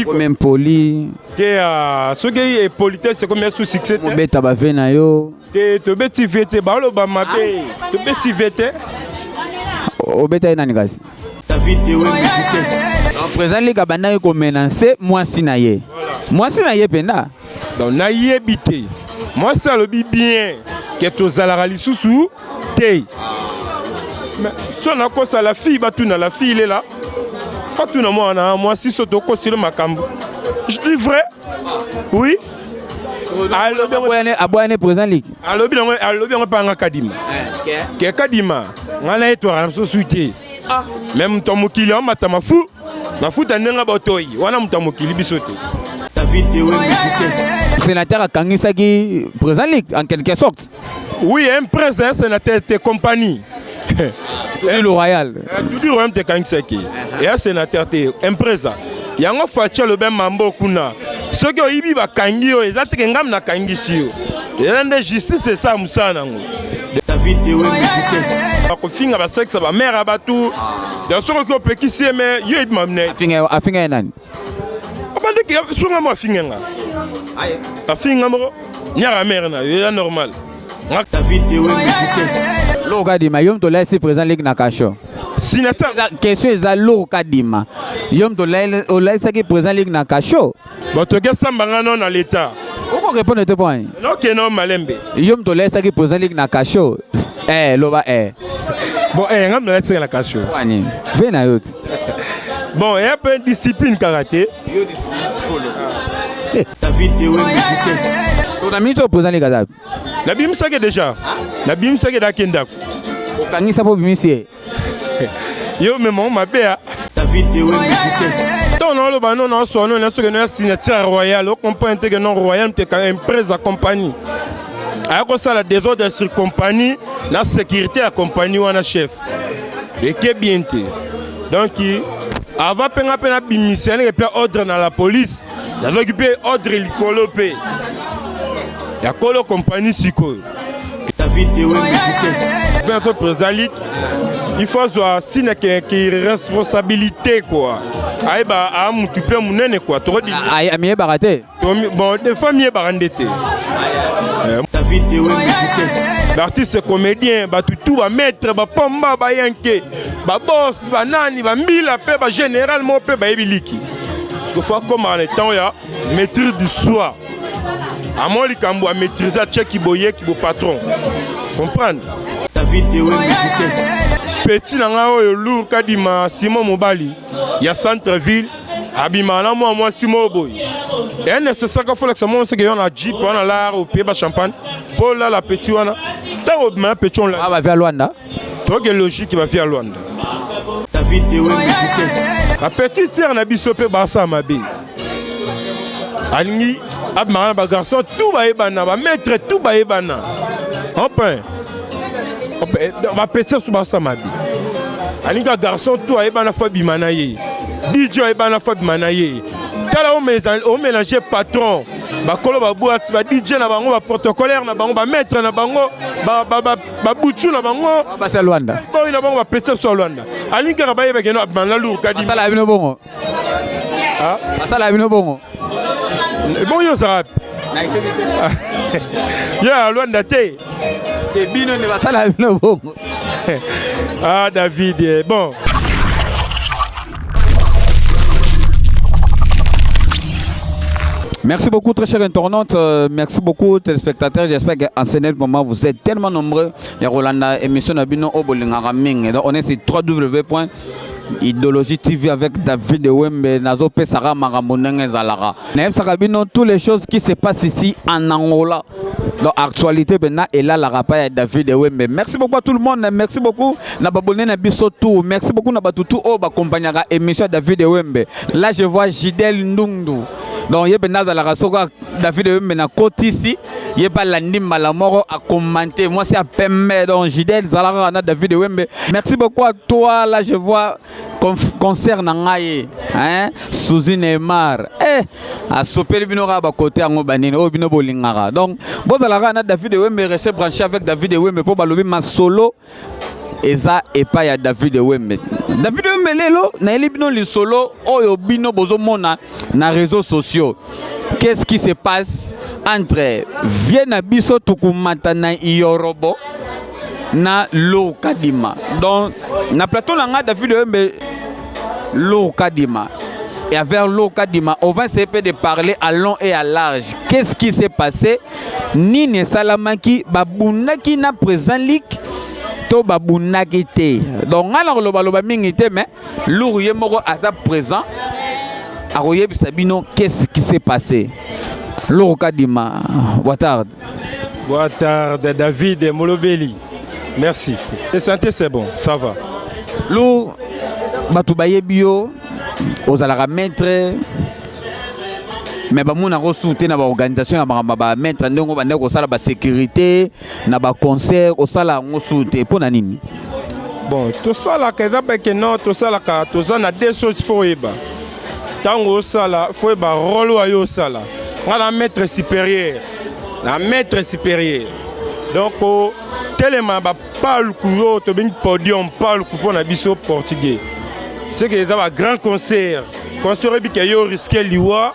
Même poli. Ce qui est politesse, c'est combien sous succès. Tu beta ba vena yo. Tu beti vete ba lo ba mabe. Tu beti vete. O beta ina nigasi. Président Ligue abana yo ko menacer moi sinaye. Moi sinaye penda. Donc na yebité. Moi ça le bien que to zalara lisusu té. Mais si on a quoi ça la fille batuna la fille elle est là. Pas tout le monde moi si soto ko sur ma cambo. Je dis vrai. Oui. Aboyane président Ligue. Alobi on pas en Kadima. Ke Kadima. Ngala eto ramso suité. Même ton mokili on matama fou. Ma fou tanenga botoyi. Wana mutamokili bisote. Sénateur a kangisaki président Ligue en quelque sorte. Oui, un président sénateur de compagnie. Le royal. Tu dis royaume de kangisaki. Et un sénateur de impresa. Yango facha le ben mambo kuna. Ce que ibi ba kangi yo ezate ngam na kangisi yo. Et justice c'est ça musana ngo. Ko finga ba sexe ba mère abatu. Dans ce que pekisi mais yo ibi mamne. Afinga nani? Obande ki sunga mo finga nga. Afinga mo nyara mère na yo normal. Lo kadima yom to laisser présent Ligue na kacho. Sénateur question eza lo kadima. Yom to laisser qui présent Ligue na kacho. Bon to ke sambanga non à l'état. Pourquoi répondre te point? Non que non malembe. Yom to laisser qui présent Ligue na kacho. Loba Bon ngam na laisser na kacho. Wani. Vena yot. Bon, il y a un peu de discipline karaté. So na mito présent Ligue azab. La bim sake déjà. La bim sake da kenda. Kangisa po bimisi. Yo mais mon ma béa. Ton non le banon non so non ce que nous signature royal, on comprend que non royal te quand empresa compagnie. Alors ça la désordre sur compagnie, la sécurité à compagnie ou na chef. Et que bien te. Donc avant pena bimisane et puis ordre dans la police, il a occupé ordre likolopé. Ya kolo compagnie siko. Faire président, il faut avoir signe qui responsabilité quoi. Aïe bah à m'occuper mon nez quoi. Trop dit. Aïe amie baraté. Bon des familles barandete. L'artiste comédien, bah tout va mettre, bah pomba, bah yanké, bah boss, bah nani, bah mila, bah général, mon peu, bah ebiliki. Parce que faut comme en étant ya maîtrise du soi. À moi, les cambo à maîtriser qui boye, qui beau patron. Comprendre? Petit nanga oyo lourd kadima Simon Mobali, ya centre-ville, abimana moi Simon Boy. Et nécessaire qu'il faut que ça monte que on a jeep, on a l'art au pays bas champagne. Pour là la petit wana. Tant au même petit on là. Ah va vers Luanda. Toi quelle logique qui va vers Luanda. La petite sœur na bisopé basa mabe. Alingi abimana ba garçon tout ba ebana, ba maître tout ba ebana. Enfin. Va péter sur basa mabe. Alinga garçon tout ebana fa bimana ye. DJ ebana fa bimana ye. Tala on mélanger patron. Ba kolo ba boîte ba DJ na bango ba protocolaire na bango ba maître na bango ba bouchou na bango ba sa Luanda. Bon ina bango ba péter sur Luanda. Alinga ba yeba keno abimana lu kadi. Ça la bino bongo. Ah, ça la bino bongo. Bon yo ça. Ya Luanda te. Te bino ne ba sala bino bongo. Ah David, bon. Merci beaucoup très chers internautes, merci beaucoup téléspectateurs, j'espère qu'en ce moment vous êtes tellement nombreux. Il y a Rolanda émission Nabino Obolingaraming. On est sur www.idéologie TV avec David Wembe, Nazo Pesara Maramonenge Zalara. Sakabino, toutes les choses qui se passent ici en Angola. Donc actualité maintenant et là la rapport David Wembe. Merci beaucoup à tout le monde, merci beaucoup Nababone Nabiso tout, merci beaucoup Nabatutu Oba accompagnera émission David Wembe. Là je vois Gidel Ndundu. Donc il y a David Wembe na côté ici, il y a pas la nimba la mort à commenter. Moi c'est à Pembe donc Gidel Zalara David Wembe. Merci beaucoup à toi. Là je vois concert nangaye hein Suzy Neymar à Sopeli binora ba côté en banini o bino bolingara. Donc bon Zalara David Wembe reste branché avec David Wembe pour balobi ma solo eza epa ya David Wembe. David Wembe lelo na elibino li solo oyo bino bozomona na réseaux sociaux. Qu'est-ce qui se passe entre Viena biso tukumata na Iyorobo na Lo Kadima? Donc na plateau na David Wembe Lo Kadima. Et avec Lo Kadima, on va essayer de parler à long et à large. Qu'est-ce qui s'est passé? Nini Salamaki, Babunaki na présent lik, to Babunaki te. Donc, alors le baloba mingite, mais Lourier Moro à présent. Aroye Sabino, qu'est-ce qui s'est passé? Lo Kadima, Boitard. Boitard, David et Molobeli. Merci. La santé, c'est bon, ça va. Lo Batoubaye Bio. Aux alara maître mais ba mona ko soutenir na ba organisation ya ba maître ndongo ba ndeko sala ba sécurité na ba concert au sala ngo soutenir pour na nini? Bon, tout ça là que d'abord que non, tout ça là ka tout ça na deux choses faut eba. Tango sala faut eba rôle yo sala. La maître supérieur. La maître supérieur. Donc tellement ba parle kuyo to bin podium parle ku pour na biso portugais. C'est que les un grand concert. Concert qui a risqué Liwa,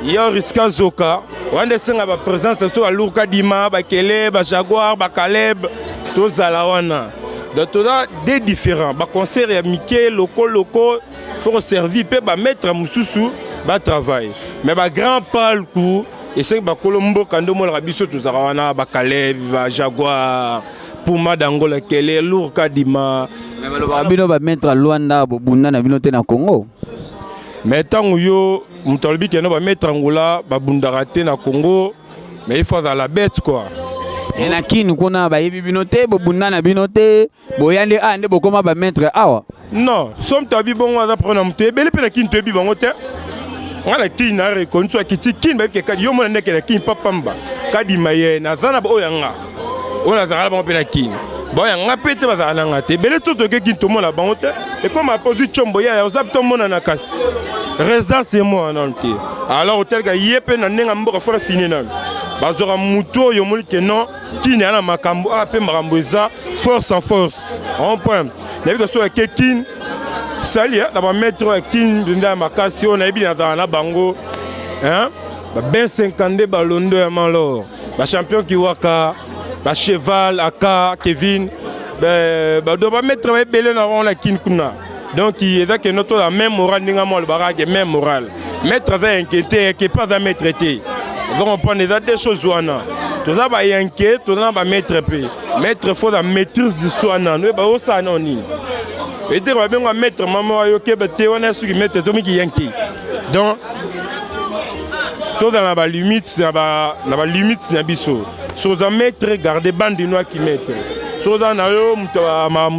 il a risqué Zoka. On a une présence sur Lo Kadima, Bakele, Jaguar, Bakaleb, tous à la wana. Donc tout ça des différents. Ba concert et Mickey, locaux, faut servir, peut mettre à Moussoussou, ba travail. Mais ba grand pal coup, et c'est que Colombo Kando Mol Rabiso tous à la wana, Bakaleb, Jaguar, Puma d'Angola, Kele, Lo Kadima. Mais bino ba mettre à Luanda bobunda na bino te na Congo. Mais tant yo mutolbi que no ba mettre Angola ba bundara te na Congo, mais il faut à la bête quoi. Et na kini kona ba yebi bino te bobunda na bino te boyande ande bokoma ba mettre awa. Non, somme tabi bon on va prendre mute bele pe na kini te bi bango te. On a kini na reconnu so kiti kini ba ke kadi yo mo na ke na kini papamba. Kadi maye na zana ba oyanga. On a zala ba pe na kini. Bon, il y a un peu de temps à l'angate. Mais tout le monde qui la banque et comme a produit Chomboya, il y a un monde en casse. Résident, c'est moi en entier. Alors, tel que y a peine en Nengambo, il faut finir. Bazora Mouto, Yomul Kenon, qui n'est pas Makambo, à peine Maramboisa, force en force. On point. Il y a que quelqu'un, ça y est, d'abord mettre Kin, Bunda Makasi, on a bien dans la bango. Hein? Ben 50 ballons de Malor. Le champion qui waka. Ba cheval aka Kevin doit mettre belé na la kinkuna donc il est que notre la même morale ninga mo le barage même morale mettre va inquiéter qui pas à mettre traité donc on prend des choses wana tout ça va inquiéter tout ça va mettre mettre faut la maîtrise du soin nous ba ça non ni et dire va bien mettre maman yo ke te wana su qui mettre to mi qui inquiéter donc tout dans la limite la limite na biso. Sur un maître, garder bande de noix qui mettent. Sur un ayo,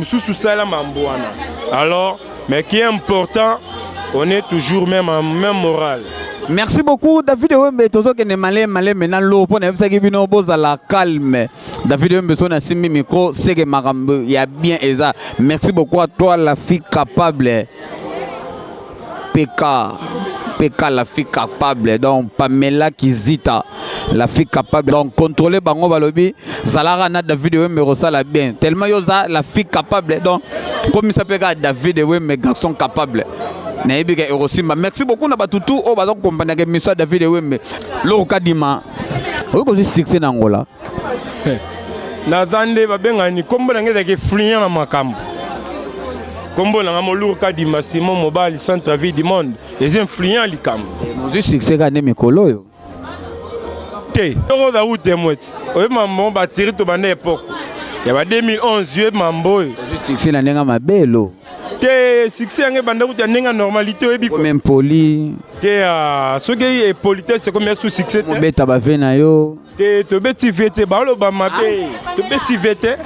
sous ça alors, mais qui est important, on est toujours même en même morale. Merci beaucoup, David Wembe. Toujours que ne malé maintenant l'eau pour ne pas que bino boza la calme. David Wembe son asimi micro, c'est que marambo, il y a bien ça. Merci beaucoup à toi, la fille capable. PK, la fille capable, donc Pamela Kizita, la fille capable, donc contrôler Bango Balobi, Zalara na David Wembe resala bien, tellement yoza la fille capable, donc comme il s'appelle David Wembe, garçon capable. Merci beaucoup, Nabatutu, au bazar compagnie avec M. David Wembe, Lo Kadima, où est-ce que succès en Angola? Nazande va bien gagner, comme on a des fliants dans ma camp. Comme on a un Lo Kadima, Simon Mobile, centre-ville du monde, les influents les camps. Vous êtes succès à Nemikolo. Té, on a route de mouettes. Oui, maman, bâtir tout à l'époque. Il y a 2011, je m'emboy. Vous êtes succès à Nenga Bello. Té, succès à Nenga normalité. Même poli. Té, ce qui est politesse, c'est comme un sous-succès. Vous êtes à Venayo. Té, tu bêtis vete, balo bamabe. Tu bêtis vete.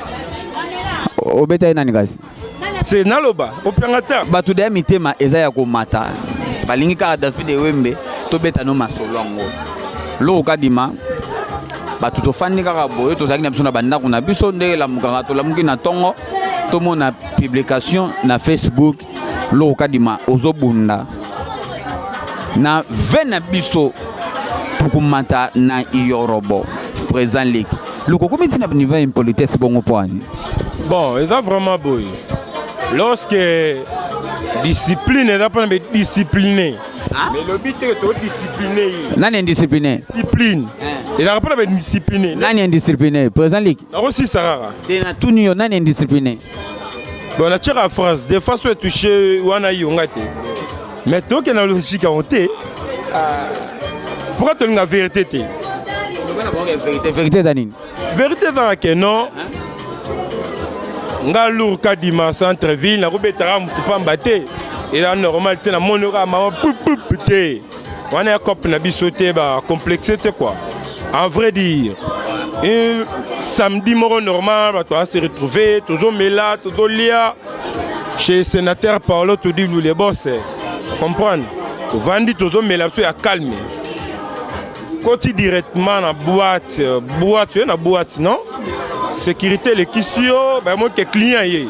Au bêta Nanigas. C'est Naloba, au Pangata. Batu de mitema ezaya ko mata. Balingi ka David Wembe to beta no masolongo. Lo Kadima batu to fandi kaka boye to zaki na biso na banda kuna biso ndenge la mukanga to la muki na tongo to mona publication na Facebook Lo Kadima ozobunda na vena biso tukumata na Iyorobo présent ligue. Luko komiti na niveau impolitesse bongo poani. Bon, ils ont vraiment beau. Lorsque discipline est pas discipliné. Mais le but est de discipliner. Nani indiscipliné? Discipline. Il n'a pas discipliné. Nani indiscipliné? Président Ligue. Aussi Sarara. Tena tout nio nani indiscipliné? Bon, la tire à phrase. Des fois, soit touché ou anaï ou ngate. Mais toi qui as la logique à monter, pourquoi tu as la vérité? Vérité Danine. Vérité dans laquelle non. Nga lourd kadima centre ville na robetara mutu pambate et là normal te na monora mama poup te on est cop na bisoté ba complexité quoi en vrai dire un samedi moro normal ba toi se retrouver toujours mela toujours lia chez sénateur Paolo tout dit les boss comprendre tu vandi toujours mela so ya calme côté directement na boîte na boîte non sécurité les kissio bah moi que client yé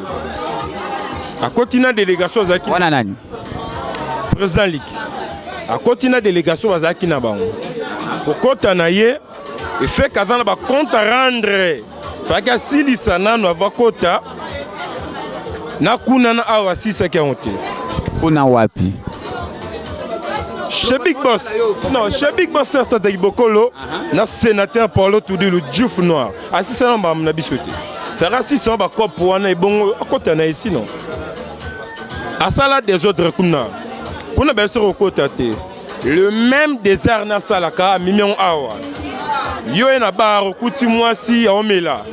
à continent délégation zaki wana nani président Ligue à continent délégation zaki na bango pour kota na yé et fait qu'avant ba compte à rendre fait que si sana no va kota na kuna na awa 640 kuna wapi chez Big Boss, non, chez Big Boss, c'est un Bokolo, na sénateur Paulo tout dit le Diouf noir. Assis ça on m'a bisouté. Ça raciste sur ba cop pour un bon à côté na ici non. À ça là des autres kuna bien sûr au côté le même désert na salaka million awa. Yo na bar kuti moi si omela.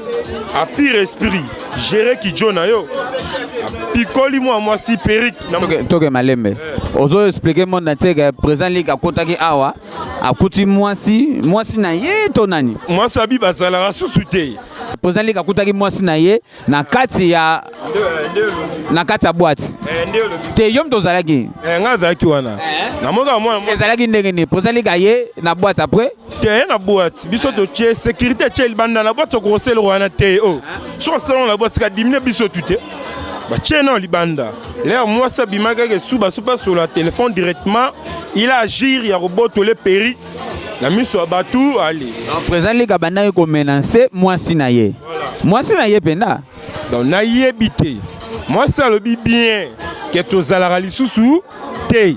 A pire esprit, gérer qui jona yo. Picoli moi si Péric toke malembe ozo expliquer mon entier président Ligue à kotaki awa akuti moi si na ye to nani moi sabi basala sous-souté président Ligue akutaki moi si na ye na kati ya boîte te yom to zalaki nga zaki wana na moka moi ezalaki ndenge ni président Ligue aye na boîte après te na boîte biso to tie sécurité tchel banda na boîte ko sel wana te o sur salon la boîte ka diminuer biso tuté bah tiens non libanda là moi ça bimaga que sous pas sur le téléphone directement il agir il y a robot les péri la mise sur batou allez président Ligue abanda ko menacer moi si na ye penda donc na ye bité moi ça le bien que to zalara li sousou te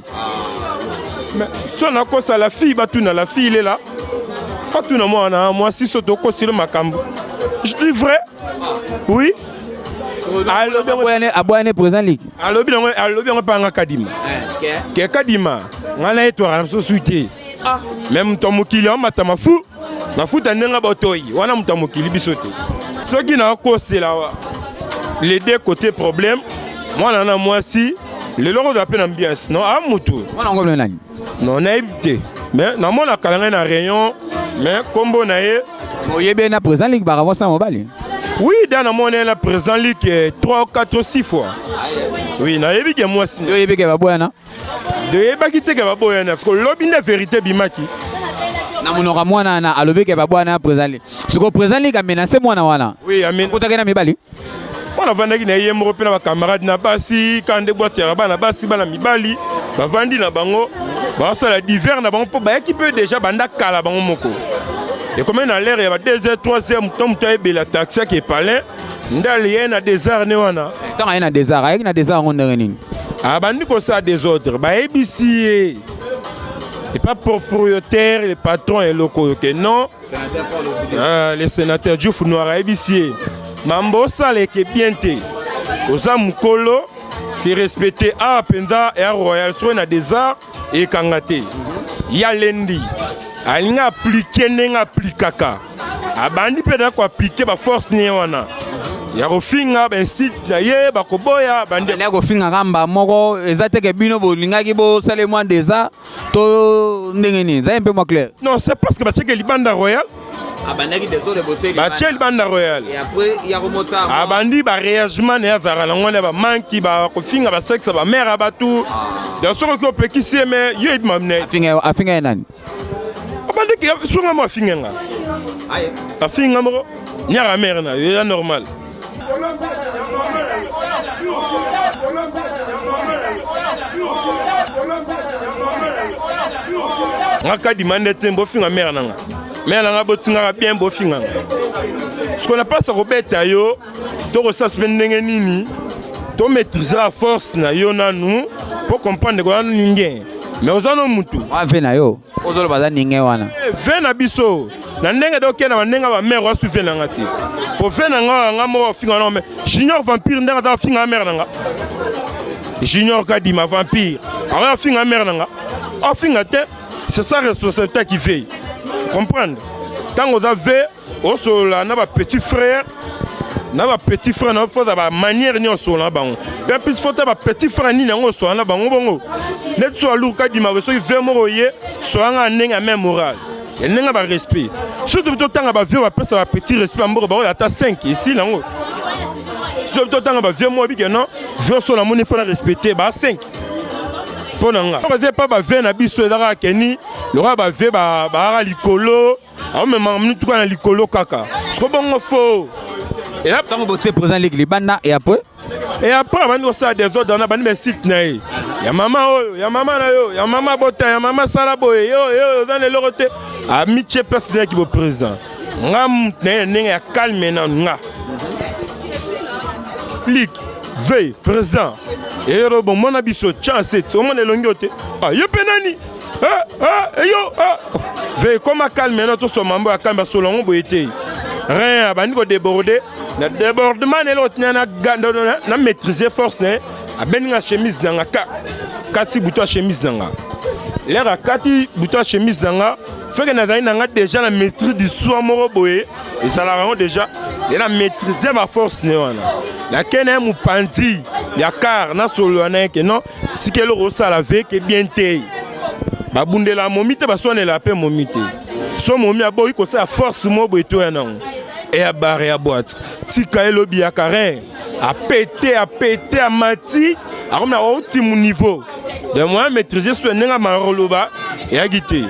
mais son encore ça la fille batou na la fille il est là pas tout na moi si soto ko sur makambo je dis vrai oui. Aboyane président Ligue. Alobi on pas kadima. Ke kadima. Ngana etwa na société. Même ton mokili on matama fou. Na futa nenga botoyi. Wana mutamokili bisote. Ce qui na ko c'est là les deux côtés problème. Moi nana moi si le longo d'appel ambiance non a mutu. Wana ngombe nani? Non na évité. Mais na mona kalanga na réunion mais combo na ye. Oyebe na président Ligue ba ça mobali. Oui, dans mon la président Ligue 3, 4, 6 fois. Oui, na yebi que moi si. De yebi que baboyana. De yebi que baboyana parce que lobby na vérité bimaki. Na monora mwana na alobi que baboyana président Ligue. Ce que président Ligue a menacé mwana wana. Oui, amen. Kotaka na mibali. Mwana vandaki na yemro pe na ba camarade na basi quand de boîte ya bana basi bana mibali, ba vandi na bango, ba sala divers na bango po ba équipe déjà banda kala bango moko. Et comme on a l'air, il y a 2h, 3h, tant que la taxi qui est palais, il y a des arts. Tant qu'il y a des arts, il y a des arts. Ah, bah, nous, ça des autres. Bah, ABC, et pas propriétaire, les patrons et locaux. Non, les sénateurs Diouf Noir, ABC. Mambo, ça, les qui est bien té. Aux Amukolo, c'est respecté à Penda et à Royal, soit il y a des arts et Kangaté. Il y a Lendi. Alinga appliquer nenga aplikaka abandi peda ko appliquer ba force ni wana ya kofinga ben site na ye ba koboya bandi na ko finga kamba moko ezate ke bino bolingaki bo salemwa déjà to ndenge ni za un peu moins clair. Non, c'est parce que ba cheke libanda royal abandaki des autres botseli ba cheke libanda royal et après il y a remonta abandi ba réagement na zara la ngone ba manki ba kofinga ba sexe ba mère abatu de soko ko pekisi mais yo ibamne afinga nani bandeki sunga mo fingenga aye afinga mo nyara mère na ya normal ngaka demande tembo finga mère nanga botinga bien bo finga ce qu'on a pas sa robeta yo tokosala mpe ndenge nini tomaîtriser la force na yo nanu pour comprendre que wana ninge mais ozano mutu ave na yo ozolo baza ninge wana ve na biso na ndenge dokenda bandenga ba mère wasu ve nanga te po ve nanga nga mo finga na me junior vampire ndenge ta finga mère nanga junior kadima vampire ara finga mère nanga a finga te c'est sa responsabilité qui veille comprendre tant on a ve osola na ba petit frère na ba petit frère na faut ba manière ni osola bango bien plus faut ba petit frère ni nango osola na bango bongo net so aluka di ma so ve mo ye so nga ndenge même moral et ndenge ba respect surtout to tanga ba vie ba pesa ba petit respect mbo ba ata 5 ici nango surtout to tanga ba vie mo bi que non je so la moni faut la respecter ba 5 pour nanga on pas ba vie na biso dara keni le roi ba vie ba ara likolo a même mamnu tout na likolo kaka so bongo faux et là tant que présent ligue libana et après bandi ça des autres dans bandi site na ya mama oyo ya mama na yo ya mama bota ya mama sala boye yo dans le lorote a miche personnel qui est présent ngam nenga ya calme na nga ligue veille présent et bon mon abiso chance au monde longote ah yo penani yo veille comme calme na to so mambo ya calme solongo boyete rien bandi ko déborder na débordement et l'autre na maîtriser force a benga chemise nanga kati buto chemise nanga l'air a kati buto chemise nanga fait que na nanga déjà la maîtrise du soin moro boye et ça la rend déjà et la maîtriser ma force ne wana la kene mu panzi ya car na solo na que non si que le rosa la ve que bien té ba bundela momite ba sonne la paix momite so momi aboyi ko sa force mo boye to na et à barrer à boîte. Si Kaelobi a carré, à péter, à mati, à comme au ultime niveau. De moi maîtriser ce n'est ma roloba et à guiter.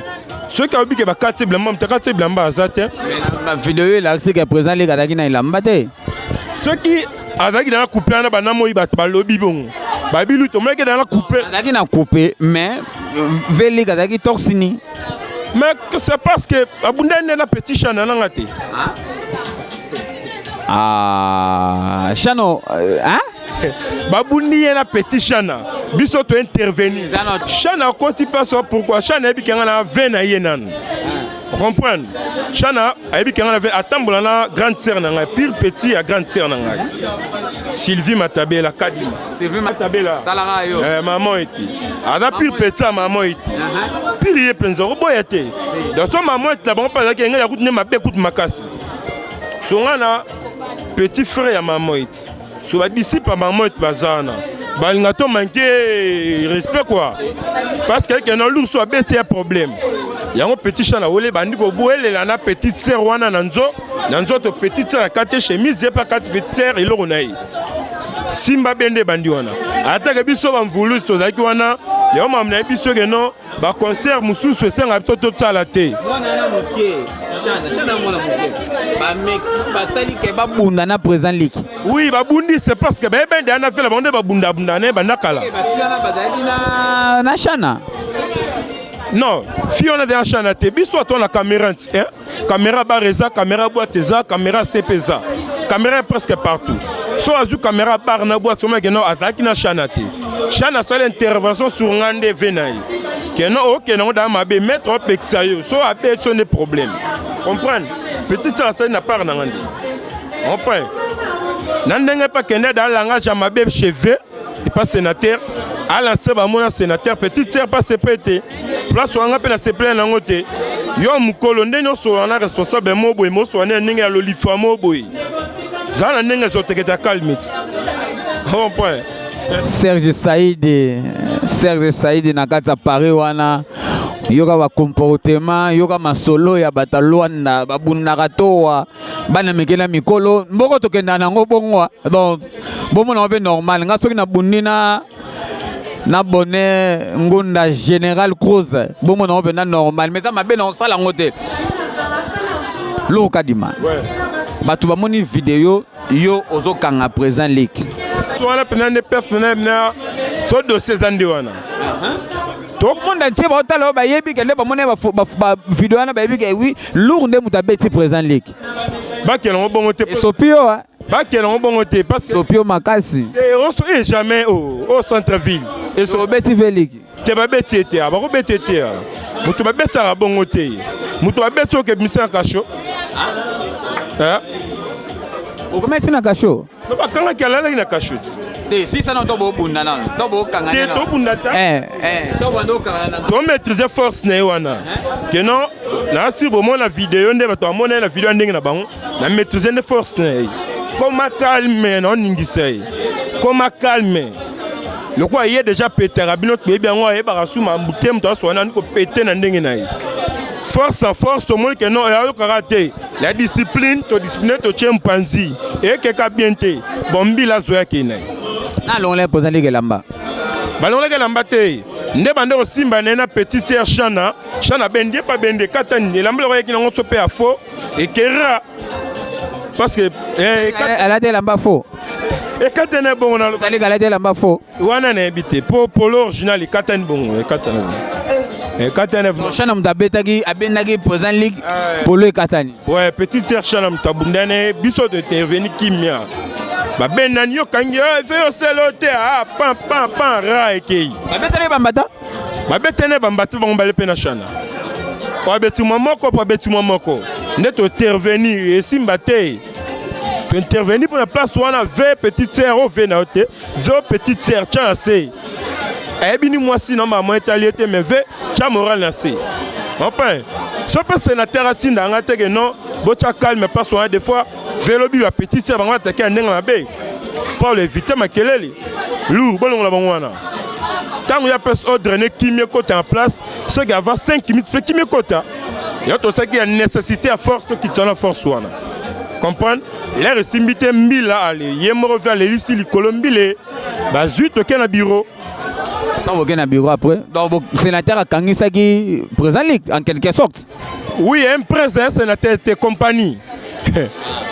Ceux qui ont dit que ma carte blanc, ma carte blanc, la vidéo là, c'est que présent les gars qui n'ont pas battu. Ceux qui avec dans la coupe là, banamo ibat balobi bon. Babilou, ton mec est dans la coupe. Qui n'a coupé, mais les gars qui toxini. Mais c'est parce que abondant la petite chana n'angate. Ah, Chano, hein? Babundi est la petite Chana. Biso to intervenir. Chana quand il passe pourquoi Chana ebi kanga 20 na yenan. Vous comprenez? Chana ebi kanga 20 atambola na grande sœur nanga pire petit à grande sœur nanga. Sylvie Matabela Kadima. Sylvie Matabela. Talara yo. Maman était. Ada pire petit à maman était. Pire penzo boyate. Dans son maman était bon pas que nga ya route ne ma be coûte makasi. Songana petit frère à maman it. So ba disciple à maman it bazana. Ba ngato manquer respect quoi. Parce que quand lourd soit baisser un problème. Il y a un petit chat na olé bandi ko boele la na petite sœur wana nanzo to petite sœur kache chemise et pas quatre petite sœur il ronai. Simba bende bandi wana. Ataka biso ba mvulu so zaki wana. Ya mamna biso que non ba concert mususu senga toto tsala te. Wana na moké. Chana mona moké. Ba mec ba sali ke ba bunda na présent ligue. Oui, ba bundi c'est parce que ba bende ana fait la bande ba bunda ne ba nakala. Ba fiona ba zali na chana. Non, fiona de chana te biso to la caméra hein. Caméra bareza, caméra boîte za, caméra CPza. Caméra presque partout. So azu caméra bar na boîte so que non azaki na chana te. Chana seule intervention sur ngande venai. Que non OK non da mabe mettre au pexayo. So abe son des problèmes. Comprendre? Petite ça n'a pas na ngande. On prend. Nandenge pas kende dans langage mabe cheveux et pas sénateur. À lancer ba mona sénateur petite sœur pas CPT. Place on appelle la CPT na ngote. Yo mukolo ndenyo so na responsable mo boy mo so na ndenge ya lolifa mo boy. Zana ndenge zo teketa calmix. On prend. Serge Saïdi na kati ya Paris wana yoka ba comportement yoka masolo ya batalwana babundaka towa bana mekela mikolo mboko tokenda nango bongwa donc bomona obe normal nga soki na bundi na bonne ngunda général Cruz bomona obe na normal mais ça mabe na sala ngote loka dima batu bamoni vidéo yo ozokanga présent ligue wana penane personnel na to dossier zandi wana tout le monde entier ba otala ba yebi kele ba mona ba vidéo na ba yebi ke oui lourd nde muta beti présent ligue bakela bongo te Sopio hein. bakela bongo te parce que Sopio makasi. et jamais au centre-ville Et Sobeti Veliki. te babeti ete abako beti ete mutu babetaka bongo te mutu babeti oke bimisa na kasho Okometi na kasho. bakangaki alalaki na kasho Te si ça non to bo bunda na. To bo kangana. te tobunda ta to bando kangana. tomaîtriser force na ye wana ke non nasi bomona video nde bato bamona na video ndenge na bango na maîtriser nde force na ye koma calme na oningisa ye koma calme lokwa ye déjà petera bino toyebi yango ayebaka su mabute moto aswana ni kopete na ndenge na ye force en force omoni ke non eyayokaka te la discipline todiscipline totie mpanzi eyekeka bien te bon mbila azoyaki na ye Na longole posandi ke lamba. balongolaki elamba te nde bande kosimba na ye na petit ser chana bendi epa bende katani elamba eloko yeki nango so mpe ya fo ekera parce que Elle a dit lamba faux. ekatani bongo na Elle a dit lamba faux. wana nayebi te po polo original ekatani bongo ekatani Chana mtabetaki abendaki President League polo ekatani. ouais petit ser chana mtabundane biso de intervenir kimia babendani yo kangi fe yo selo te pan ra ekei Babetani bambata. babetene bambata bango bale mpe na chana po abetimwa moko nde tointervenir esimba te tointervenir mpo na place wana ve petite sere o ve na yo te ve o petite sere tya na se ayebi ni mwasi na mama etali ye te mais ve tya moral na se enfin so mpe sénateur atinda nga teke non botya calme place wana des fois ve lobi ba petite sere bango atake ya ndenge mabe mpo éviter makelele lourd bolongola bango wana ntango ya pese ordre ne kimi ekota en place soki avant 5 minutes fe kimi ekota yo tosaki ya nécessité ya force tokitisa na force wana comprendre lere esimbi te mbila ale ye moko ve alelisi likolo mbile bazwi toke na bureau Donc vous avez un bureau après. Donc le sénateur a kangisaki President League en quelque sorte. oui un président sénateur te compagnie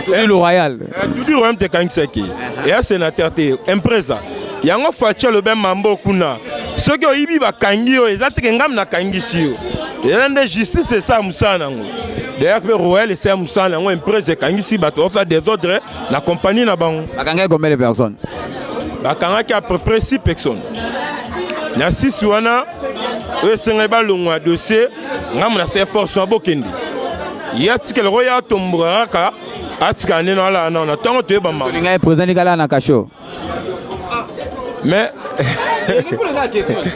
Le royal. tudi royaume te kangisaki et un sénateur te impresa yango fatia lobe mambo kuna soki oyibi bakangi yo eza teke ngam nakangisi yo eza nde justice esa mosala nango d'ailleurs mpe royal esa mosala nango imprese ekangisi bato osala désordre na compagnie na bango Bakangaki combien de personnes? bakangaki à peu près 6 personnes na 6 wana oyo esengeli balongwa dossier ngamu na se force wa bokende ye atikela ko ya atomboka kaka atikala nde na ala na ntango toyeba mbango Tolinga President League ala na kasho. mais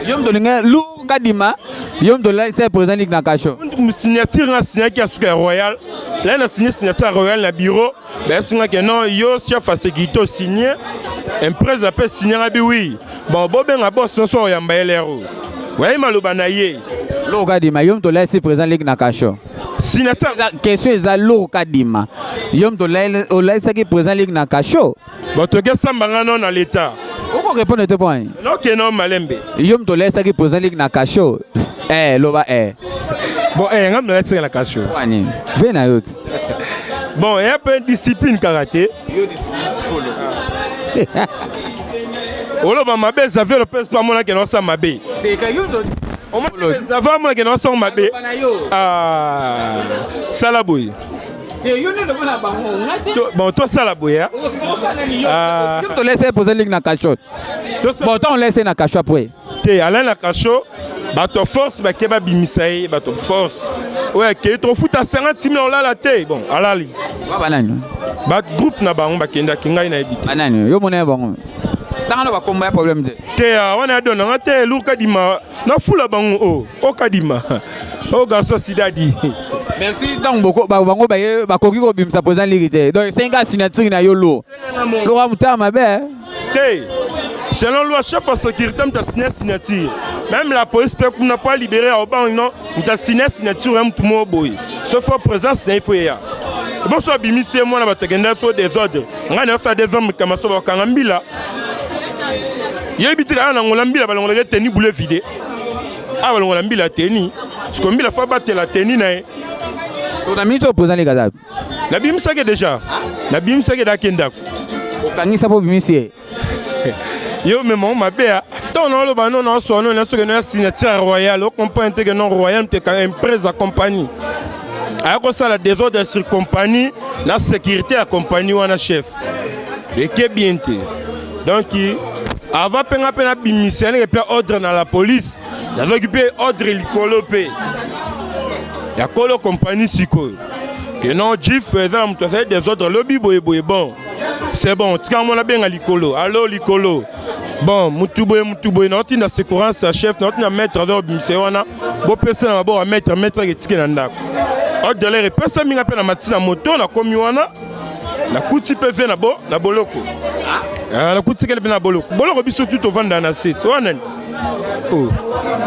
Yom tolinga lu kadima. Yom tolinga c'est President League na kasho. signature na signaki ya suka ya royal là na signé signature ya royal na bureau bayebisingaki non yo chef ya sécurité osigné imprese ape signanga bi oui bon bobenga bos nyonso oyamba ye lero wayi maloba na ye Lu kadima yom tolinga c'est President League na kasho. signature Question eza lu kadima. Yom tolinga c'est President League na kasho. bon tokesambanga no na l'état Oko répondre te point. noke no malembe Yom tolinga c'est President League na kasho. Loba bon ngam na latinga na kasho Wani. Ve na yot. bon ya pe discipline karaté oloba mabe ezave le pese pa mona ke no sa mabe ezave mona ke no sa mabe sala boye bon to sala boye Yom to laisser poser ligne na cachot. Bon, on laisse na cachot après. te ala na kasho bato force bakeba bimisa ye bato force oyo akei tofuta 50 000 olala te bon alali Banani. bagroupe na bango bakendaki ngai nayebi te Banani. Yo mona bon. Tangana ba komba problème te. te wana adonanga te elur kadima nafula bango o kadima o garso sidadi Merci donc beaucoup bango ba koki ko bimsa President League te. Donc 5 signature na yo lo. Lo wa mutama be. te selon loi chef de sécurité mta signé signature même la police peut n'a pas libéré au banc non mta signé signature même tout mo boy sauf fois présence c'est il faut ya bon so bimisi moi na bategenda to des ordres ngana fa des hommes kama so bakanga mbila yebitira na ngola mbila balongola teni boule vide ah balongola mbila teni parce que mbila fa batela teni na So na mito President League azab. na bimisa ke déjà na bimisa ke dakenda Okangisa po bimisi. yo mais mon mabea ton no lo bano no so no na so que no signature royal o comprendre que non royal te ka impresa compagnie ayako sala désordre sur compagnie la sécurité à compagnie wana chef et que bien te donc avant penga pena bimisane et puis ordre dans la police d'avoir occupé ordre likolo pe ya kolo compagnie siko que non jif faisant muto fait des ordres lobby boye bon c'est bon quand on a bien à likolo allo likolo bon mutu boye non tinda sécurité à chef non tinda maître d'or bimisé wana bo personne na bo maître ke tike na ndako ordre les personne minga pe na matina moto na komi wana na kuti pe ve na boloko na kuti ke na boloko biso tout au vanda na site wana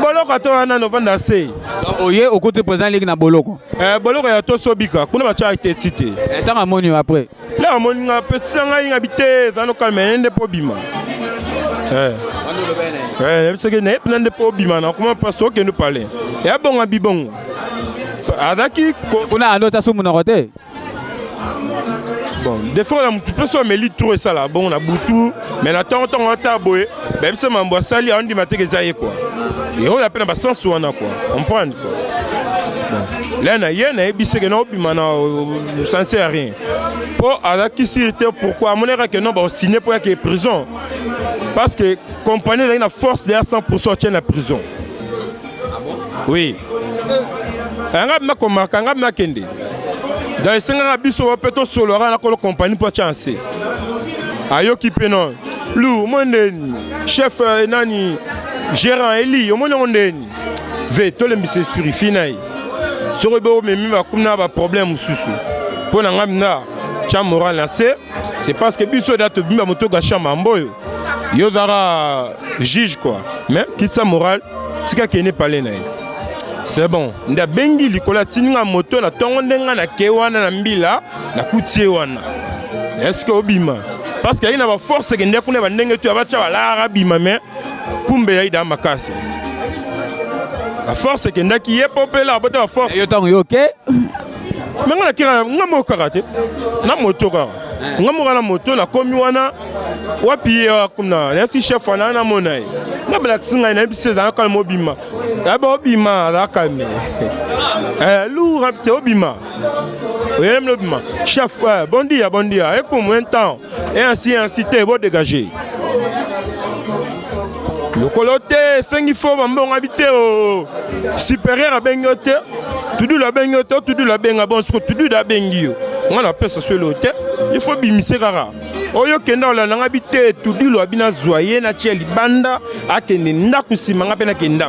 boloko to wana no vanda se oye au côté président ligue na boloko boloko ya to sobika kuna ba cha été cité tant moni après là moni nga petit nga ingabité zano calme nde po bima c'est que ne nde po bima na comment pastor que nous parler ya bonga bibongo adaki kuna anota sumu na côté. Bon, des fois, on peut se mettre tout ça là, bon, on a boutou, mais la temps on a taboué, même si on a sali, on dit matin que ça y est quoi. Et on a peine à sens ou on a quoi, on prend quoi. Là, il y a un ébissé que non, puis maintenant, ça ne sert à rien. Pour avec qui c'était pourquoi, à mon avis que non, on signe pour qu'il y ait prison, parce que compagnie a une force de 100% tient la prison. Oui. Un gars m'a remarqué, un gars m'a kendi. Dans les 5 ans, biso va peut-être solo la compagnie pour chance. Ayo qui penon. Lou, mon chef nani gérant Eli, mon ondeni. Ve to le mis esprit finai. Sur ebo mais va comme na ba problème susu. Pour na ngamna cha moral lancé, c'est parce que biso date bimba moto ga chamba mboyo. Yo dara juge quoi. Mais kitsa moral, tika kene parler na. C'est bon. Nda bengi likola tininga moto na tongo ndenga na kewana na mbila na kutie wana. Est-ce que obima? Parce qu'il y a une force qui est kuna bandenge tu abacha wala bima mais kumbe ya ida makasi. La force qui est qui est populaire abota la force. Yo tango yo OK? Mais ngana kira ngamo karate. Na moto ka. Ngamo na moto na komi wana wapi ya kuna. Na si chef wana na monai. Na black singa na bise za kalmo obima. D'abord obima la calme. Lou rapte obima. Oui, l'obima. Chef, bon dia. Et pour un temps et ainsi t'es bon dégager. Le coloté, 5 fois bon habiter au supérieur à Bengote. Tout du la Bengote, tout du la Benga bon, tout du la Bengio. On appelle ça sur l'hôtel. Il faut bimisser rara. Oyo kenda la nanga bité tout du lo bina zoyer na tieli banda akende ndaku simanga pena kenda.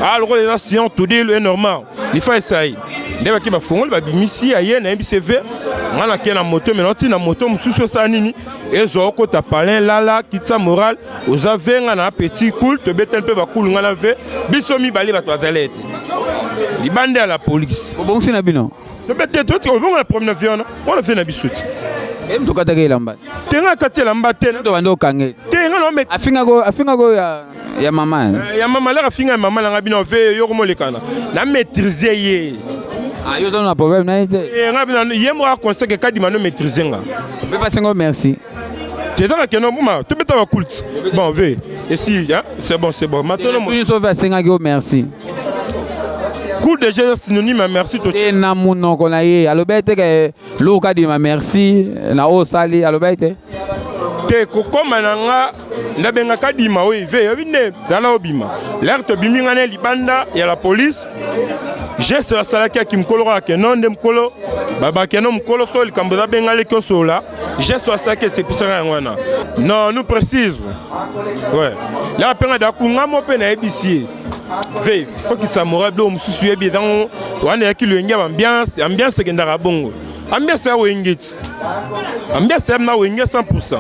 Alors les nations tout dit est normal. Il faut essayer. Ndeba ki ba fongol ba bimisi aye na MCV. Ngana kena moto mais noti na moto mususu sa nini ezo ko ta palin lala kitsa moral aux avenga na petit cool te betel pe ba cool ngala ve biso mi bali ba to azalete. Li bande à la police. Bon c'est na bino. Te betel to on va prendre avion on a fait na bisuti. Em to katake lamba. Tenga katela mbate to bando kange. Tenga no me afinga go ya mama. Ya mama la afinga ya mama la ngabino ve yo ko molekana. Na maîtriser ye. Ah yo don problème na été. Ngabino ye mo conseil que kadima no maîtriser nga. Be pas ngo merci. Tu es dans la canon moi, tu peux t'avoir culte. Bon, ve. Et si hein, c'est bon. Maintenant moi. Tu nous sauves singa go merci. Cool déjà synonyme à merci tout. Et na muno kona ye alobete ke lo ka di ma merci na o sali alobete. Te ko koma nanga na benga kadima we ve yobine dala obima. L'air to biminga ne libanda ya la police. J'ai ce salaki qui mkolora ke non de mkolo baba ke non mkolo so le kamboza benga le kosola. J'ai ce salaki c'est pisanga ngwana. Non, nous précise. Ouais. Là penga da kunga mo pe na ebisi. Ve, faut qu'il s'amoure de mususu yebi dans wana ki le ngaba ambiance ke ndara bongo. Ambiance ya wengeti. Ambiance ya na wenge 100%.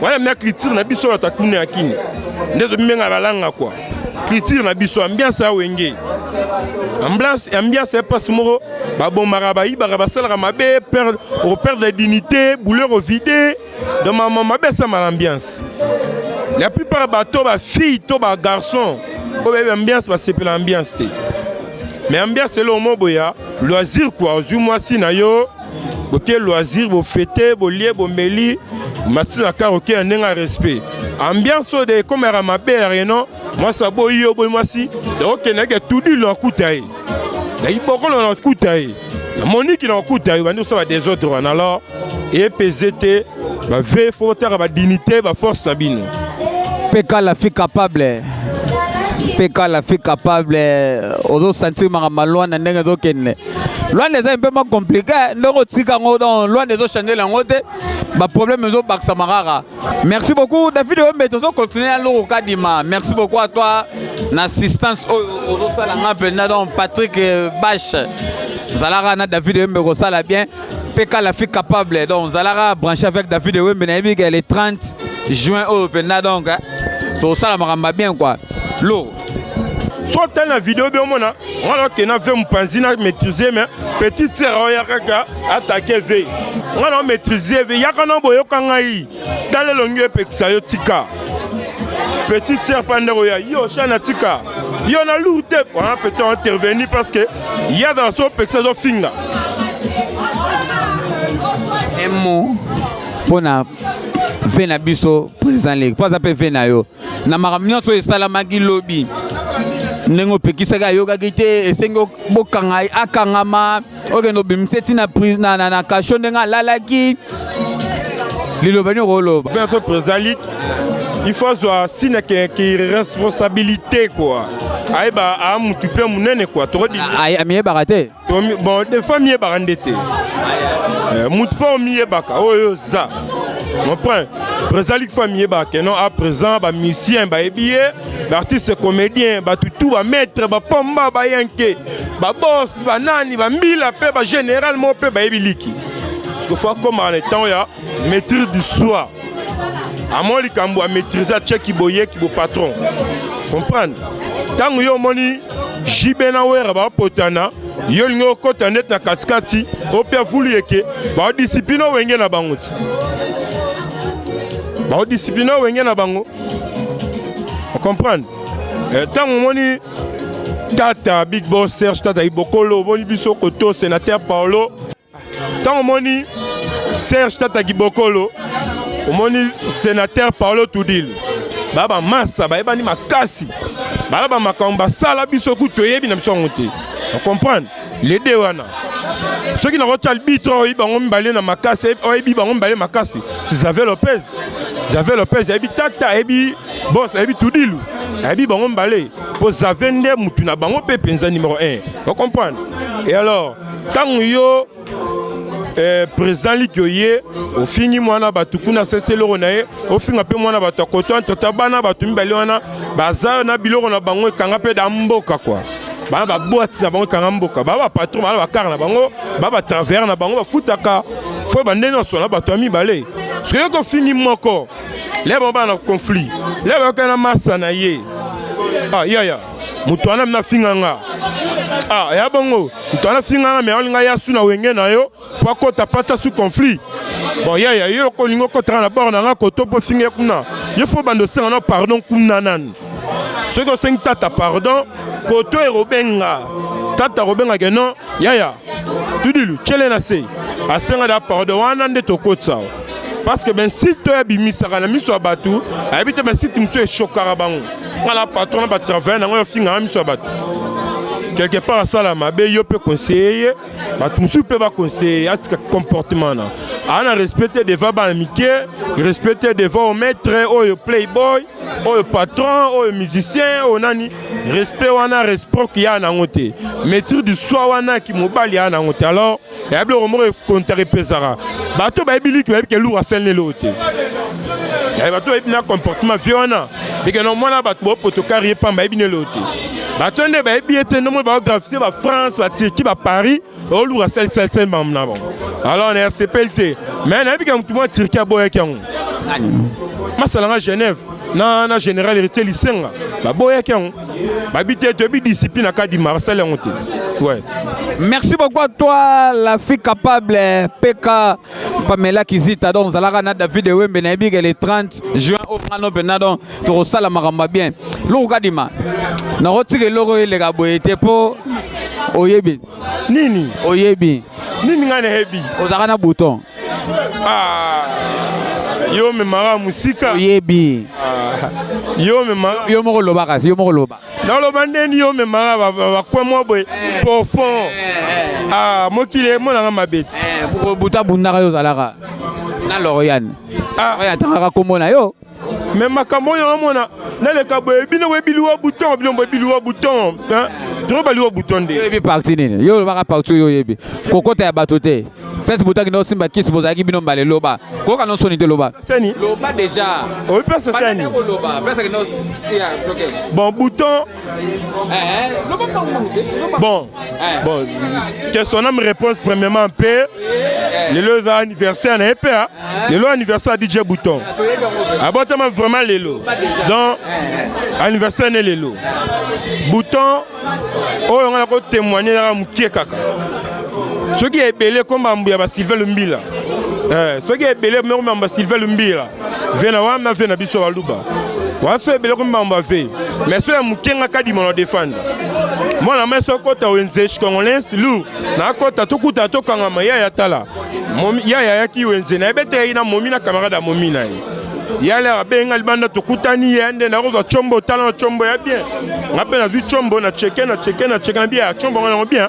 Wala mia critique na biso la takune akini. Ndezo bimenga balanga quoi. Critique na biso ambiance ya wenge. Ambiance ya passe moro ba bon marabayi ba basala mabe perdre la dignité, bouleur au vide. De maman mabe ça mal ambiance. La plupart bateaux ba filles, to ba garçons, ko be ambiance ba c'est l'ambiance. Mais ambiance c'est le mot boya, loisir quoi, au mois si na yo, OK loisir, bo fêter, bo lier, bo meli, matina car OK ndenga respect. Ambiance de comme ramabe non, moi ça bo yo bo moi si, OK na que tout dit lo kutaye. La bokolo na kutaye. La monique na kutaye ba nous ça va des autres alors et PZT ba ve faut ter ba dignité ba force sabine. PK la fille capable. PK la fille capable ozo sentir ma loi na ndenge zo kenne. Loi les un peu moins compliqué, ndoko tika ngo loi les zo changer la ngote. Ba problème zo baksa marara. Merci beaucoup David Wembe to continuer à l'eau kadima. Merci beaucoup à toi l'assistance ozo sala ngape na donc Patrick Bache. Zalara na David Wembe ko sala bien. PK la fille capable donc Zalara branché avec David Wembe na bi le 30 juin au pena donc to sala maramba bien quoi. L'eau soit telle la vidéo bien mona on a que na fait mpanzina maîtriser mais petite sœur ya kaka attaquer veille on a maîtriser veille ya kana boyo kangai dans le longue peksa yo tika petite sœur pandero ya yo chana tika yo na lute on a peut intervenir parce que il y a dans son peksa zo finga un mot pour na vena biso président ligue pas appel vena yo na makamnyo so salamaki lobby nengo pekisaka yoga kite esengo bokanga akangama okendo bimseti na prise na kasho ndenga lalaki lilobani rolo faire ce président ligue il faut avoir signe qui responsabilité quoi aiba a mutupe munene quoi to di ay amiye barate bon des familles barandete mutfo miye baka oyo za comprends président ligue famille baka non à présent ba musicien ba ebiye ba artiste comédien ba tout ba maître ba pomba ba yanke ba boss ba nani ba mbila pe ba généralement pe ba ebiliki parce que faut comme en temps ya maîtrise du soi à moi li kambo a maîtriser check boye ki bo patron comprendre tango yo moni jibena wera ba potana yo lingo kota net na katikati opia fulu yeke ba discipline wenge na bango ti ba discipline wenge na bango on comprendre tango moni tata big boss Serge tata ibokolo boni biso koto sénateur Paulo tango moni Serge tata ibokolo omoni sénateur Paulo Tudil baba massa ba ebani makasi baba makamba sala biso ku toyebi na biso ngote on comprendre les deux wana ceux qui n'ont pas le bitro bango mbale na makasi oyebi bango mbale makasi c'est Xavier Lopez ebi tata ebi boss ebi Tudil ebi bango mbale po Xavier mutu na bango pe penza numéro 1 on comprendre et alors tango yo président likoye au fini mwana batu kuna sese loro na ye au finga pe mwana batu koto entre bana batu mbali wana baza na biloko na bango kanga pe da mboka quoi bana ba boîte na bango kanga mboka baba patron bana ba car na bango baba travers na bango ba futaka fo bande no so na batu ami balé ce que fini moko les baba na conflit les baba na massa na ye ah ya mutu ana na finganga ah ya bongo mutu ana finganga me olinga ya suna wenge na yo po kota pata sous conflit bon ya yo ko lingo ko tra na bord na nga koto po finge kuna yo fo bando senga no pardon kuna nan ce que seng tata pardon koto e robenga tata robenga ke non ya tudilu chele na sei asenga da pardon wana nde to kotsa parce que ben si to bimisaka na miso abatu habite ben si timso e chokara bango ngala patron ba travailler na ngo finga miso abatu quelque part à ça la mabe yo peut conseiller ba tumsu peut ba conseiller à ce comportement là on a respecté devant ba amitié respecter devant au maître au playboy au patron au musicien au nani respect wana respect qui a na ngote maîtrise du soi wana ki mobali ya na ngote alors ya blo romo contrer pesara ba to ba biliki ba ke lourd à celle l'autre ya ba to na comportement violent et que non mona ba to potokari pa ba bine l'autre batonde ba ebiete no mo ba grafiter ba France ba Turquie ba Paris o lura sel mamna bon alors on est CPLT mais na bi kam tout mo Turquie boye kan masala Genève na général héritier lisenga ba boye kan ba bité to bi discipline ka di Marseille ngote ouais. Merci beaucoup à toi la fille capable PK Pamela Kizita donc zalaka na David Wembe na bi le 30 juin au Prano Benadon to sala maramba bien lo kadima na rotike loko ile ka boyete po oyebi nini oyebi nini ngane hebi ozaka na bouton ah yo me mara musika oyebi Yo mema. Yo moko loba kasi, yo moko loba. Dans le bandeni yo mema va quoi moi boy. Profond. Ah, moi qui est mon ma bête. Pour buta bundaka yo zalaka. Na Lorian. Ah, ya tanga komona yo. Mais makambo yo mona. Na le kabo bino we biluwa bouton, bino we biluwa bouton. Hein? Trop baluwa bouton de. Yo bi parti nini. Yo ba parti yo yebi. Kokota ya batote. Pese butaki no simba kiss bozaki bino mbale loba. Koka no sonite loba. Sani. Loba déjà. Oui, pas ça sani. Loba. Pese no ya OK. Bon bouton. Loba pas loba. Bon. Bon. Que son âme réponse premièrement en paix. Le lo anniversaire na épée. Le lo anniversaire DJ Bouton. Abattement vraiment les lots. Donc anniversaire ne les lots. Bouton. Oh on a témoigner là mukie kaka. Ce qui est belé comme Mbamba Sylvain Lumbila. Ce qui est belé comme Mbamba Sylvain Lumbila. Vena wa ma vena biso waluba. Wa so belé comme Mbamba ve. Mais so ya mukenga kadi mono défendre. Moi na meso kota wenze congolais lu. Na kota tukuta to kangama ya tala. Momi ya ki wenze na bete ina momi na camarade momi na ye. Yale abenga libanda tukutani yende na ko chombo tala chombo ya bien. Ngape na du chombo na cheke na bien chombo ngana bien.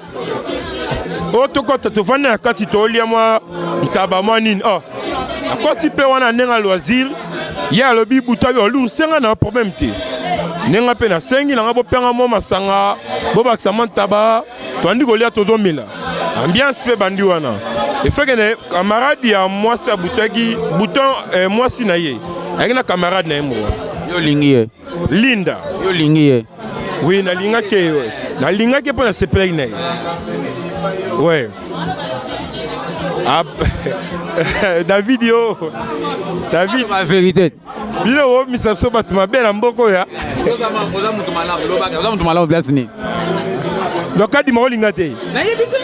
Otokota tofana akati tolia mwa ntaba mwa nini akoti pe wana nenga loisir ya lobi buta yo lu senga na problème te nenga pe na sengi na ngabo penga mo masanga bo bakisa mantaba to andi golia to domela ambiance pe bandi wana e fait que ne camarade ya moi sa butaki bouton moi si na ye akina camarade na mo yo lingi Linda yo lingi oui na linga ke pour na sepelai na ouais. David yo. David la vérité. Bino wo misaso batuma bela mboko ya. Oza mutu malamu place ni. Lokadi mo linga te. Na yebite.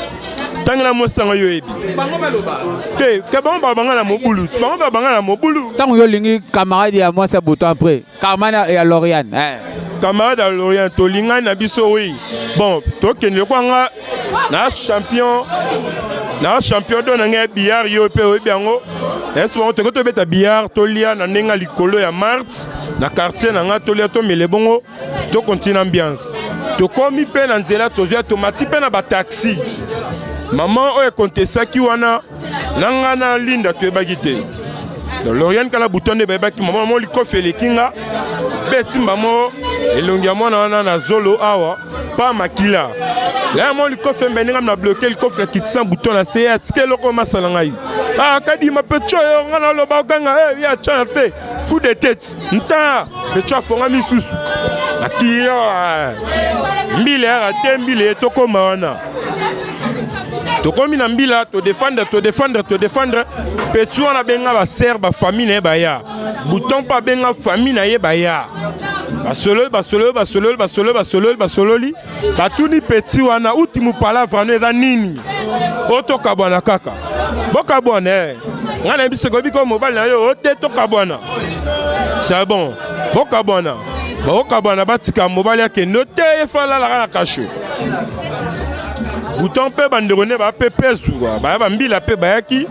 Tangana mo sanga yo ebi. Bango baloba. Te, ka bango banga na mobulu. Bango banga na mobulu. Tango yo lingi camarade ya moi c'est Bouton après. Camarade ya Lorian. Camarade à Lorient, to linga na biso oui. Bon, to kenle kwanga na champion do na ngai billard yo pe o biango. Est-ce que to to beta billard to lia na nenga likolo ya Mars na quartier na nga to lia to mele bongo to continue ambiance. To komi pe na nzela to zia to mati pe na ba taxi. Maman o e kontesaki wana nanga na Linda to ebagite. Donc Lorient kala Bouton de bebaki maman mo likofe lekinga beti mbamo elongia mwana wana na zolo awa pa makila la mo likofe mbenga na bloquer likofe kitisa Bouton na se atike loko masala ngai kadi ma pecho yo ngana lo ba ganga ya chana fe coup de tête nta pecho fonga misusu akiyo mbile ya tembile to koma wana to komi na mbila to défendre petu wana benga ba ser ba famille na ba ya Bouton pa benga famille na ye ba ya basololi batuni peti wana uti mu palavre no eza nini otoka bwana kaka boka bwana ngana biso ko biko mobile na yo ote toka bwana c'est bon boka bwana batika mobile yake note efala la kana kasho Bouton pe banderone ba pe pesu ba ba mbila pe bayaki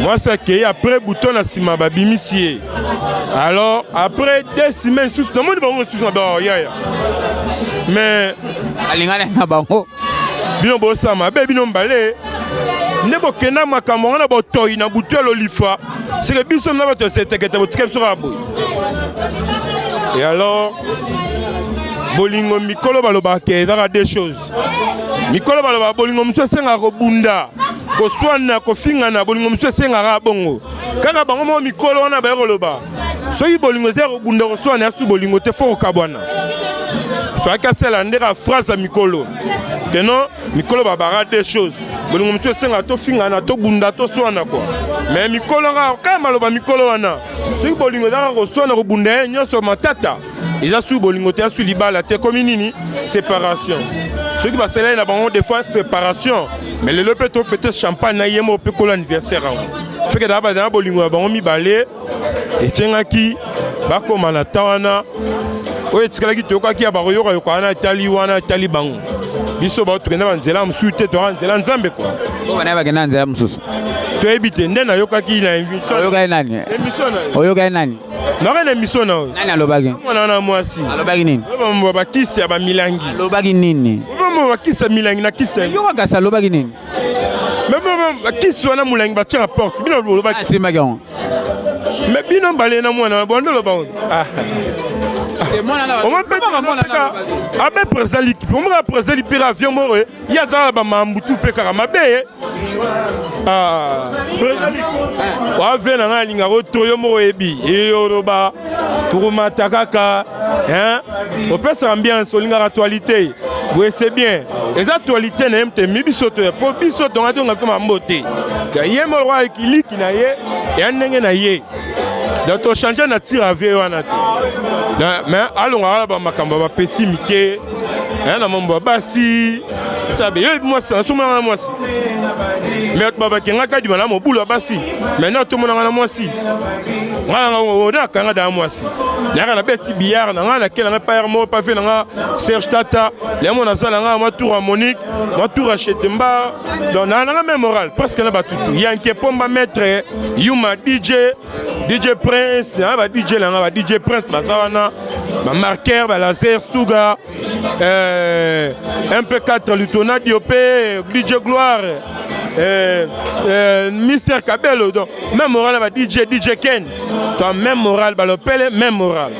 moi ça qui après Bouton na sima ba bimisie alors après 2 semaines sous dans monde bango sous ba ya mais alingana na bango bino bo sama be bino mbale nebo kena makambo na bo toyi na butu ya lolifa c'est que biso na ba to seteketa botika biso ka boy et alors bolingo mikolo baloba ke ezaka des choses mikolo baloba bolingo muso senga ko bunda ko swana ko fingana bolingo muso senga ka bongo kaka bango mo mikolo wana ba koloba soki bolingo zero bunda ko swana asu bolingo te fo ka bwana faka sela ndeka phrase mikolo teno mikolo babara des choses bolingo muso senga to fingana to bunda to swana quoi mais mikolo ka maloba mikolo wana soki bolingo zaka ko swana ko bunda nyoso matata ils ont sous bolingoté sous libala te comme nini séparation ceux qui va cela na bango des fois séparation mais le peut fêter champagne na yemo pe ko l'anniversaire fait que d'abord dans bolingo bango mi balé et tiengaki bako mana tawana o etikala ki toka ki ba yoka yokana tali wana tali bango biso ba tukena banzela msute to banzela nzambe quoi ko bana ba kena nzela msusu to ebite ndena yoka ki na invitation oyoka nani émission oyoka nani Naka na émission na. Nani alobaki? Mwana na mwasi. Alobaki nini? Ba bakisi ya ba milangi. Alobaki nini? Ba bakisi milangi na kisa. Yo kaka alobaki nini? Même bakisi wana mulangi ba tia porte. Bino lobaki. C'est magan. Mais bino balé na mwana bondo loba. Ah. On m'a dit abe président l'équipe. On m'a président l'équipe avion moro. Il y a ça ba mambutu pe karamabe. Ah. Wa vena nga linga rotoyo moro ebi. E oroba turumata kaka. Hein? On peut s'ambiance linga actualité. Oui, c'est bien. Les actualités n'aiment pas mibisoto. Pour bisoto on a dit on a pas mamboté. Il y a un roi qui lit qui n'a yé et un n'engé n'a yé. Donc on change na tire à vie wana. Mais allons à la makamba ba petit mike. Hein na mambo basi. Ça be moi ça souma na moi si. Mais baba kenga ka di bana mo bulo basi. Maintenant tout le monde na moi si. Ngana ngona kanga da moi si. Naka na beti billard na ngana kela na pa mo pa fe na Serge Tata. Les mon azala nga ma tour à Monique, ma tour à Chetemba. Donc na même moral parce que na ba tout. Yanke pomba maître Yuma DJ Prince, ba DJ la ba DJ Prince bazawana, ba marqueur ba laser Suga, MP4 Lutona Diopé, DJ Gloire, Mister Kabelo. Donc même moral ba DJ Ken. Donc même moral ba l'opele, même moral.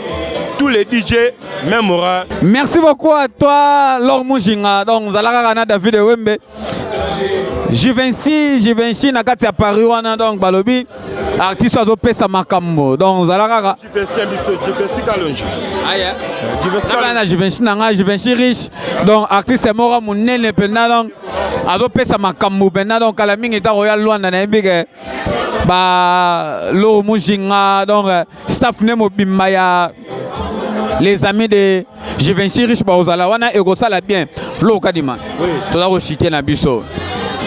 Tous les DJ, même moral. Merci beaucoup à toi, Laure Mujinga. Donc, Zalaka David Wembe. Givenchy, Nakati a Paris, donc, Balobi. Artiste a dopé sa makambo. Donc, Zalaka. Givenchy Kalonji. Ah, Givenchy riche. Donc, artiste est mort à mon nez, donc, a dopé sa makambo. Donc, à la mine, est à Royal Luanda, Nabig. Laure Mujinga, donc, staff Nemo Bimbaya. Les amis de Givenchy riche baozala wana egosala bien lo kadima toza ko citer na biso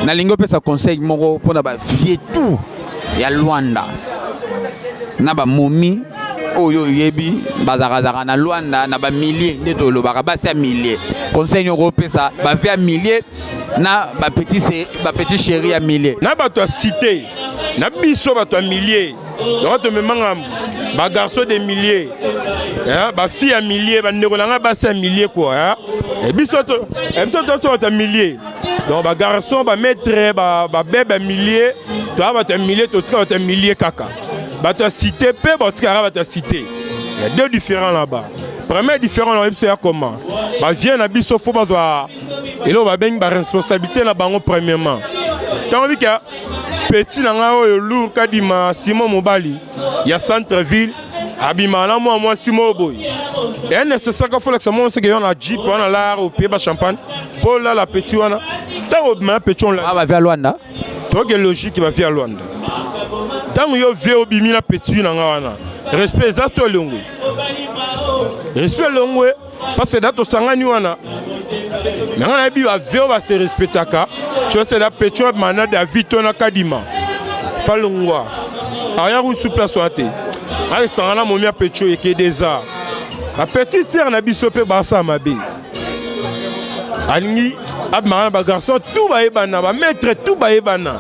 na lingo pesa conseil moko pona ba vie tout ya Luanda na ba momi oyo yebi bazakazaka na Luanda na ba milliers ndeto lo baka ba sa milliers conseil nyoko pesa ba vie a milliers na ba petit chéri a milliers na ba to citer na biso ba to milliers donc to memanga ba garçon des milliers hein ba fille à milliers ba ndeko langa ba sa milliers quoi hein et biso to milliers donc ba garçon ba maître ba bébé milliers to ba to milliers to tika ba milliers kaka ba to cité pe ba tika ba to cité il y a deux différents là-bas. Premier différent là c'est comment ba vient na biso faut ba doit et là ba ben ba responsabilité na bango premièrement tant que petit nanga oyo lourd kadima Simon Mobali ya centre ville abimana moi Simon Boy et nécessaire qu'il faut que ça monte c'est que on a jeep on a l'art au pied ba champagne pour là la petit wana tant ma petit on là va vers Luanda donc est logique va vers Luanda tant yo vie obimi la petit nanga wana respect za to longwe respect longwe parce que dato sangani wana mais on a bi va vie va se respectaka c'est la petit manade David on a kadima falungwa aya ku sous place waté ay sangana momia petit et que des arts la petite sœur na biso pe ba sa mabe alingi ab marana ba garçon tout ba ebana ba maître tout ba ebana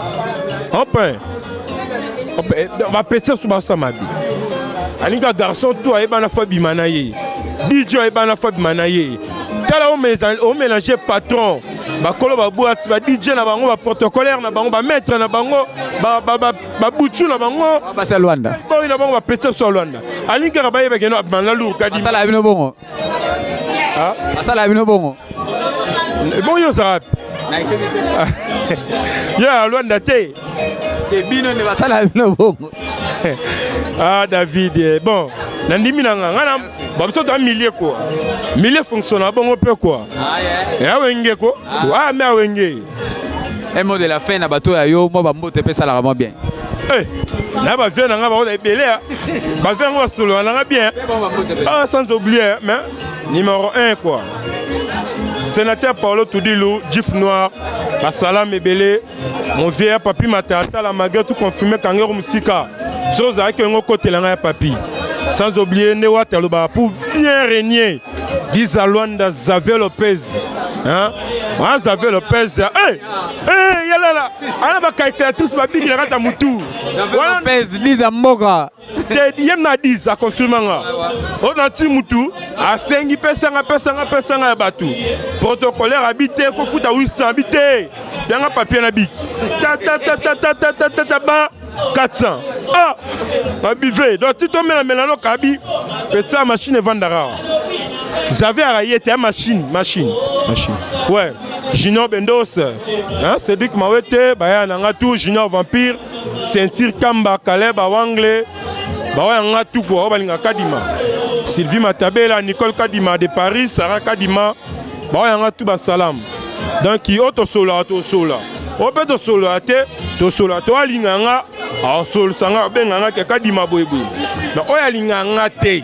enfin ba petite sous ba sa mabe alinga garçon tout ebana fa bimana ye DJ ebana fa bimana ye tala o mélanger patron ba kolo ba boîte ba DJ na bango ba protocolaire na bango ba maître na bango ba buchu na bango ba sa Luanda ba ina bango ba petite sur Luanda alinga ba yeba keno abana lourd kadi sala bino bongo ah sala bino bongo bon yo ça ya Luanda te bino ne ba sala bino bongo ah David bon nandimi nanga ngana ba biso do millier quoi millier fonctionne bongo pe quoi ah yeah ya wenge ko ah mais wenge un mot de la fin na bato ya yo mo ba mbote pe sala vraiment bien eh na ba vient nga ba belé ba vient nga solo nga bien ah sans oublier mais numéro 1 quoi sénateur Paulo Tudilou Gif Noir ba salam ebelé mon vieux papi matata la malgré tout confirmé kangero musika chose avec un côté là papi sans oublier Newa Taloba pour bien régner disent à Luanda Xavier Lopez hein Xavier Lopez yala la ana ba calculatrice ba bigi la mutu Lopez Lisa Mboka Yem na 10 a confirmé nga. On a ti mutu a 5 pesanga ya batu. Protocolaire habité faut fouta 800 habité. Yanga papier na bik. Ta ba 400. Ah, ma bivé. Donc tu tombes la melano kabi. Fait ça machine vendara. J'avais arrêté ta machine. Ouais. Junior Bendos. Hein, c'est lui qui m'a été baya nanga tout Junior Vampire, ceinture Kamba Caleb Wangle. Baya nanga tout quoi, balinga Kadima. Sylvie Matabela, Nicole Kadima de Paris, Sarah Kadima. Baya nanga tout ba salam. Donc il auto sola. On peut to sola to alinganga. Ah sol sanga benganga ke Kadima boyeboy. Mais oya linganga te.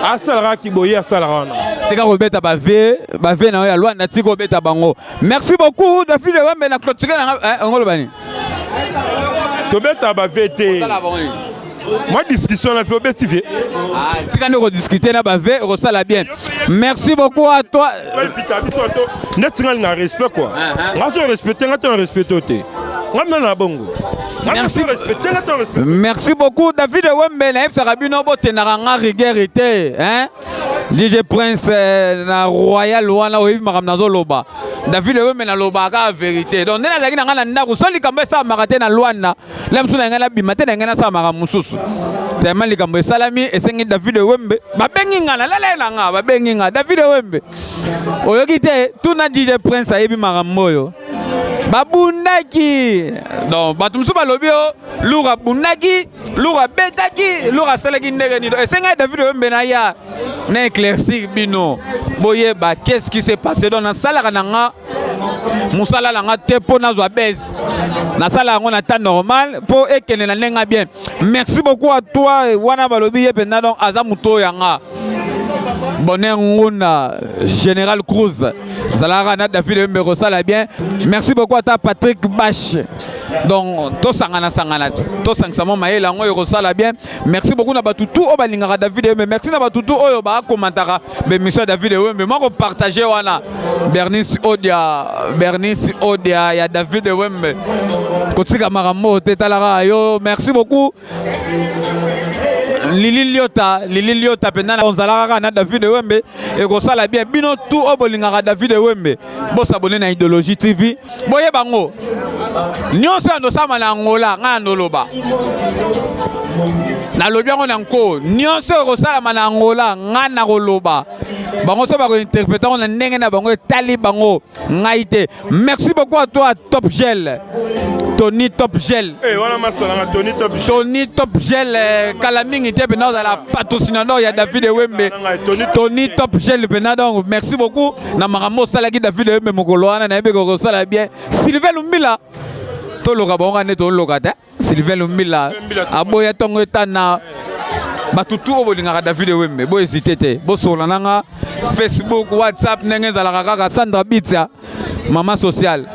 Asalara ki boye asalara na. Tika Robeta bave na ya Luanda tika Robeta bango. Merci beaucoup David Wembe na clôturer na ngolo bani. Tobeta bave te. Moi discussion na fait objectif. Ah, tika ne rediscuter na bave resala bien. Merci beaucoup à toi. Net singal na respect quoi. Ngaso respecter ngato respecter te. Ngamna na bongo. Merci beaucoup David Wembe na Sarabino botenanga rigueur hein. DJ Prince na Royal wana oyi makamnazo loba. David Wembe na loba ka vérité. Donc nena zaki na ngana ndako so likambo sa makate na Luanda. La msuna ngana bimate na ngana sa makamususu. Tellement likambo salami esengi David Wembe. Babengi ngana lala na nga babengi nga David Wembe. Oyoki te tuna DJ Prince ayebi makamoyo. Babundaki donc batumsu balobio lura bundaki lura betaki lura salaki ndenge ni esenga David Wembe na ya na éclaircir bino boye ba qu'est-ce qui s'est passé dans la salle kananga musala langa te po na zo base na sala ngo na temps normal po ekene na nenga bien. Merci beaucoup à toi wana balobi ye penda donc aza muto yanga bonheur nguna Général Cruz Zalara na David Wembe resala bien. Merci beaucoup à ta Patrick Bache. Donc to sangana to sangsamo maela ngo resala bien. Merci beaucoup na batutu o balingaka David Wembe. Merci na batutu oyo ba commentara be mission David Wembe mako partager wana Bernice Odia ya David Wembe kotika makambo tetalaka yo. Merci beaucoup Lili Liota pena na onzalaka na David Wembe et kosala bien bino tout obolingaka David Wembe bo s'abonner na Idéologie TV boye bango nyonso ando sama na ngola nga noloba na lobi yango na nko nyonso kosala na ngola nga na koloba bango so ba ko interpréter on ndenge na bango tali bango ngaite. Merci beaucoup à toi Top Gel Tony Top Gel. Wana masala Tony Top Gel. Tony Top Gel Kalamingi te pena za la patrocinador ya David Wembe. Tony Top Gel pena donc merci beaucoup na makambo sala ki David Wembe mokolo wana na yebe ko sala bien. Sylvain Lumbila to loka bonga ne to loka ta Sylvain Lumbila aboya tongo etana batutu obolingaka David Wembe bo hésiter te bo solana nga Facebook WhatsApp ndenge zalaka kaka Sandra Bitsa maman sociale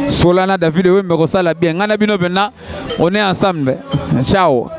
solana David Wembe ko sala bien ngana bino pena on est ensemble. Ciao.